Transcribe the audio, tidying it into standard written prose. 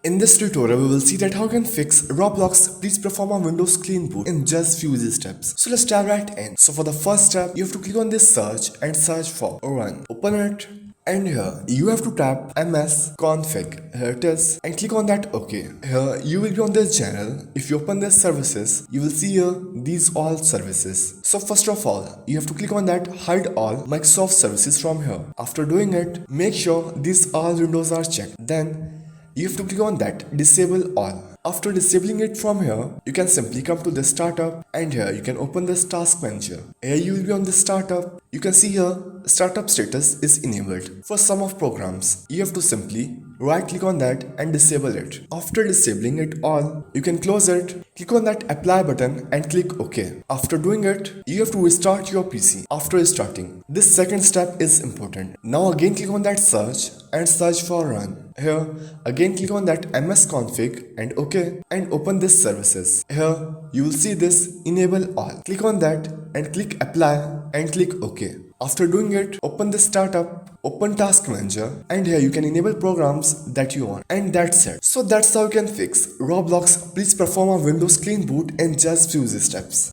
In this tutorial, we will see that how you can fix Roblox Please Perform a Windows Clean Boot in just few easy steps. So let's dive right in. So for the first step, you have to click on this search and search for run. Open it. And here you have to tap msconfig. Here it is. And click on that OK. Here you will be on this channel. If you open this services, you will see here these all services. So first of all, you have to click on that hide all Microsoft services from here. After doing it, make sure these all windows are checked. Then you have to click on that disable all. After disabling it from here, you can simply come to this startup and here you can open this task manager. Here you will be on this startup. You can see here startup status is enabled. For some of programs, you have to simply right click on that and disable it. After disabling it all, you can close it, click on that apply button and click OK. After doing it, you have to restart your PC. After restarting, this second step is important. Now again click on that search and search for run. Here again click on that msconfig and OK and open this services. Here you will see this enable all. Click on that and click apply and click OK. After doing it, open the startup, open task manager and here you can enable programs that you want. And that's it. So that's how you can fix Roblox Please Perform a Windows Clean Boot in just few easy steps.